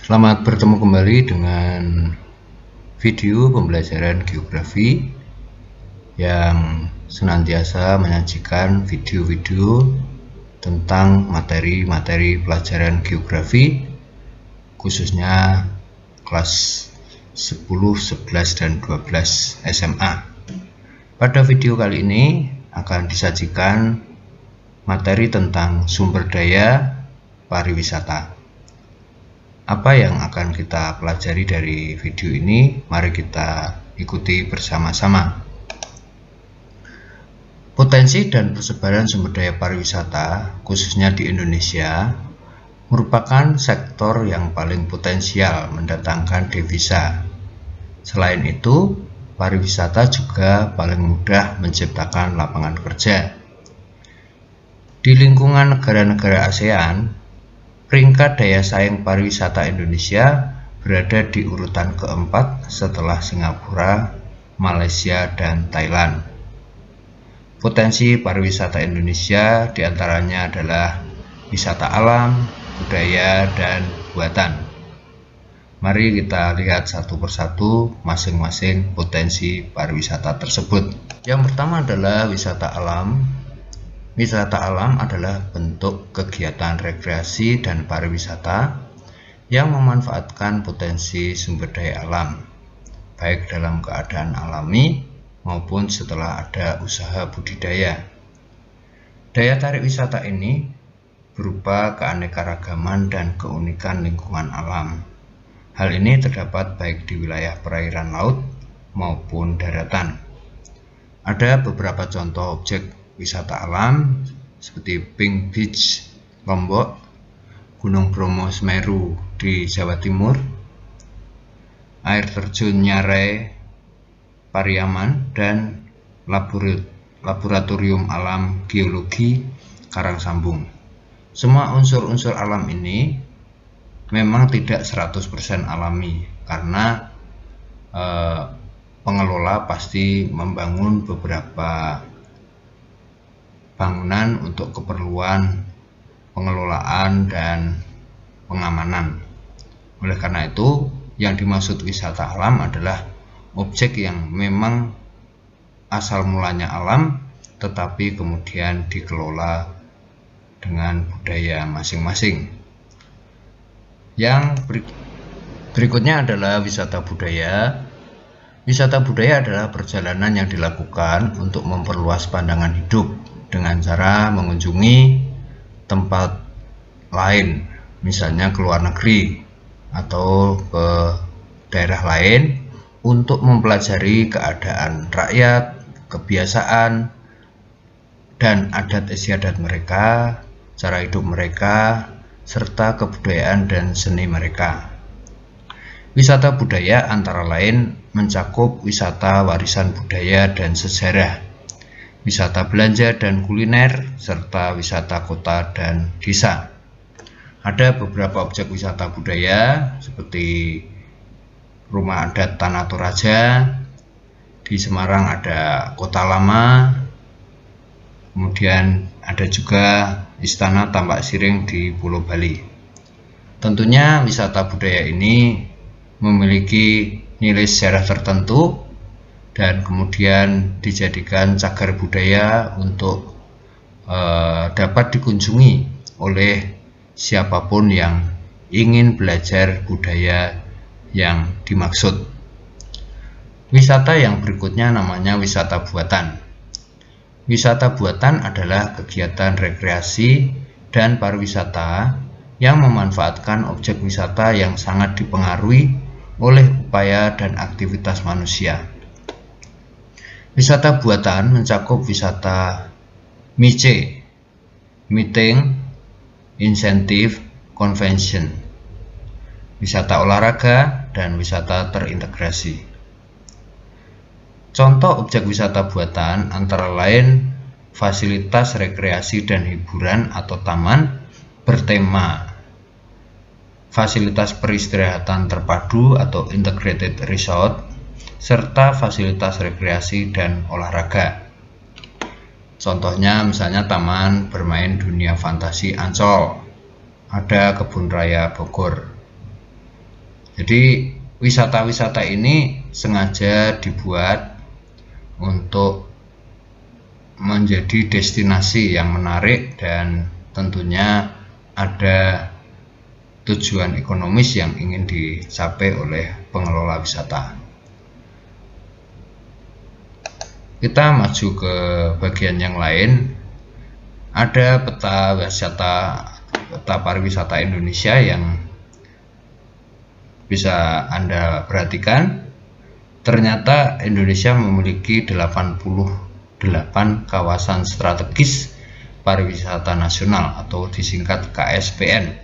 Selamat bertemu kembali dengan video pembelajaran geografi yang senantiasa menyajikan video-video tentang materi-materi pelajaran geografi, khususnya kelas 10, 11, dan 12 SMA. Pada video kali ini akan disajikan materi tentang sumber daya pariwisata. Apa yang akan kita pelajari dari video ini? Mari kita ikuti bersama-sama. Potensi dan persebaran sumber daya pariwisata, khususnya di Indonesia, merupakan sektor yang paling potensial mendatangkan devisa. Selain itu, pariwisata juga paling mudah menciptakan lapangan kerja. Di lingkungan negara-negara ASEAN, peringkat daya saing pariwisata Indonesia berada di urutan keempat setelah Singapura, Malaysia, dan Thailand. Potensi pariwisata Indonesia diantaranya adalah wisata alam, budaya, dan buatan. Mari kita lihat satu persatu masing-masing potensi pariwisata tersebut. Yang pertama adalah wisata alam. Wisata alam adalah bentuk kegiatan rekreasi dan pariwisata yang memanfaatkan potensi sumber daya alam, baik dalam keadaan alami maupun setelah ada usaha budidaya. Daya tarik wisata ini berupa keanekaragaman dan keunikan lingkungan alam. Hal ini terdapat baik di wilayah perairan laut maupun daratan. Ada beberapa contoh objek wisata alam seperti Pink Beach, Lombok, Gunung Bromo Semeru di Jawa Timur, air terjun Nyarai, Pariaman, dan laboratorium alam geologi Karangsambung. Semua unsur-unsur alam ini memang tidak 100% alami karena pengelola pasti membangun beberapa bangunan untuk keperluan pengelolaan dan pengamanan. Oleh karena itu, yang dimaksud wisata alam adalah objek yang memang asal mulanya alam, tetapi kemudian dikelola dengan budaya masing-masing. Yang berikutnya adalah wisata budaya. Wisata budaya adalah perjalanan yang dilakukan untuk memperluas pandangan hidup dengan cara mengunjungi tempat lain, misalnya ke luar negeri atau ke daerah lain untuk mempelajari keadaan rakyat, kebiasaan, dan adat istiadat mereka, cara hidup mereka, serta kebudayaan dan seni mereka. Wisata budaya antara lain mencakup wisata warisan budaya dan sejarah, wisata belanja dan kuliner, serta wisata kota dan desa. Ada beberapa objek wisata budaya seperti Rumah Adat Tanah Toraja, di Semarang ada Kota Lama, kemudian ada juga Istana Tambak Siring di Pulau Bali. Tentunya wisata budaya ini memiliki nilai sejarah tertentu dan kemudian dijadikan cagar budaya untuk dapat dikunjungi oleh siapapun yang ingin belajar budaya yang dimaksud. Wisata yang berikutnya namanya wisata buatan. Wisata buatan adalah kegiatan rekreasi dan pariwisata yang memanfaatkan objek wisata yang sangat dipengaruhi oleh upaya dan aktivitas manusia. Wisata buatan mencakup wisata MICE, Meeting, Incentive, Convention, wisata olahraga, dan wisata terintegrasi. Contoh objek wisata buatan antara lain fasilitas rekreasi dan hiburan atau taman bertema, fasilitas peristirahatan terpadu atau integrated resort, serta fasilitas rekreasi dan olahraga. Contohnya misalnya Taman Bermain Dunia Fantasi Ancol, ada Kebun Raya Bogor. Jadi wisata-wisata ini sengaja dibuat untuk menjadi destinasi yang menarik dan tentunya ada tujuan ekonomis yang ingin dicapai oleh pengelola wisata. Kita maju ke bagian yang lain. Ada peta pariwisata Indonesia yang bisa Anda perhatikan. Ternyata Indonesia memiliki 88 kawasan strategis pariwisata nasional atau disingkat KSPN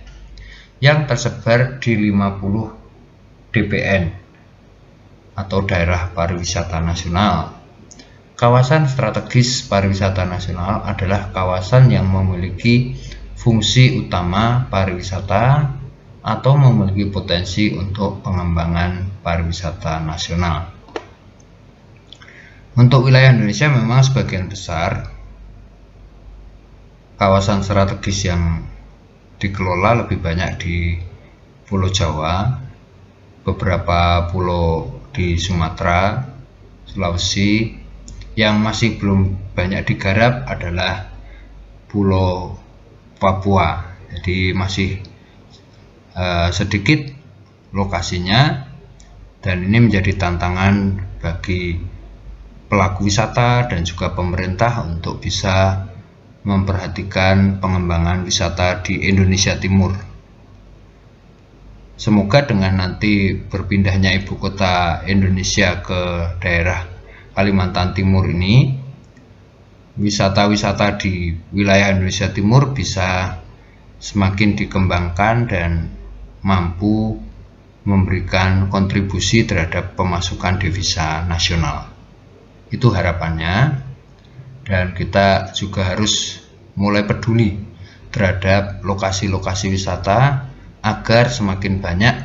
yang tersebar di 50 DPN atau daerah pariwisata nasional. Kawasan strategis pariwisata nasional adalah kawasan yang memiliki fungsi utama pariwisata atau memiliki potensi untuk pengembangan pariwisata nasional. Untuk wilayah Indonesia memang sebagian besar kawasan strategis yang dikelola lebih banyak di Pulau Jawa, beberapa pulau di Sumatera, Sulawesi. Yang masih belum banyak digarap adalah Pulau Papua. Jadi masih sedikit lokasinya, dan ini menjadi tantangan bagi pelaku wisata dan juga pemerintah untuk bisa memperhatikan pengembangan wisata di Indonesia Timur. Semoga dengan nanti berpindahnya ibu kota Indonesia ke daerah Kalimantan Timur ini, wisata-wisata di wilayah Indonesia Timur bisa semakin dikembangkan dan mampu memberikan kontribusi terhadap pemasukan devisa nasional. Itu harapannya, dan kita juga harus mulai peduli terhadap lokasi-lokasi wisata agar semakin banyak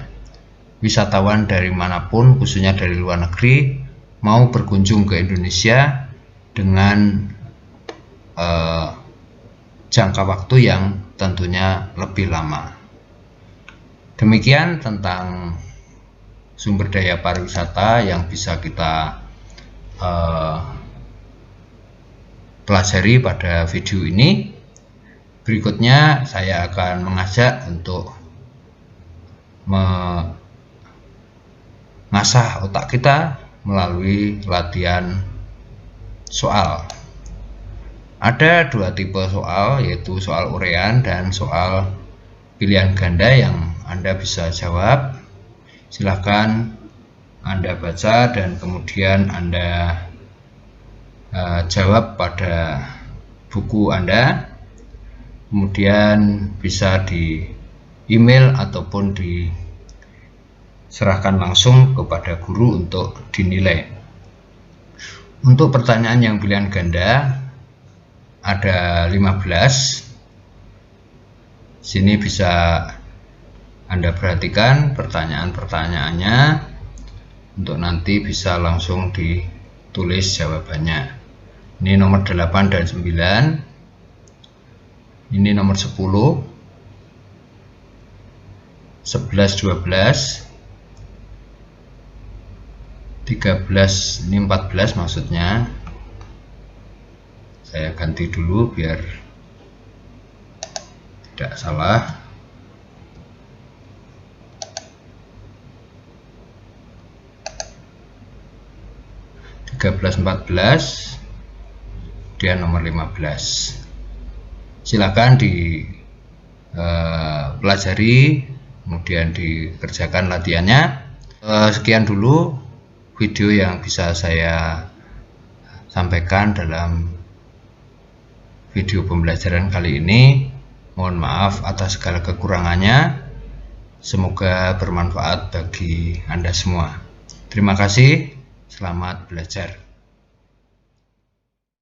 wisatawan dari manapun, khususnya dari luar negeri, mau berkunjung ke Indonesia dengan jangka waktu yang tentunya lebih lama. Demikian tentang sumber daya pariwisata yang bisa kita pelajari pada video ini. Berikutnya saya akan mengajak untuk mengasah otak kita melalui latihan soal. Ada dua tipe soal, yaitu soal uraian dan soal pilihan ganda yang Anda bisa jawab. Silahkan Anda baca dan kemudian Anda jawab pada buku Anda, kemudian bisa di email ataupun diserahkan langsung kepada guru untuk dinilai. Untuk pertanyaan yang pilihan ganda ada 15. Sini bisa Anda perhatikan pertanyaan-pertanyaannya untuk nanti bisa langsung ditulis jawabannya. Ini nomor 8 dan 9. Ini nomor 10, 11, 12, 13, ini 14 maksudnya. Saya ganti dulu biar tidak salah. (13, 14), dia nomor 15. Silakan dipelajari, kemudian dikerjakan latihannya. Sekian dulu video yang bisa saya sampaikan dalam video pembelajaran kali ini. Mohon maaf atas segala kekurangannya. Semoga bermanfaat bagi Anda semua. Terima kasih. Selamat belajar.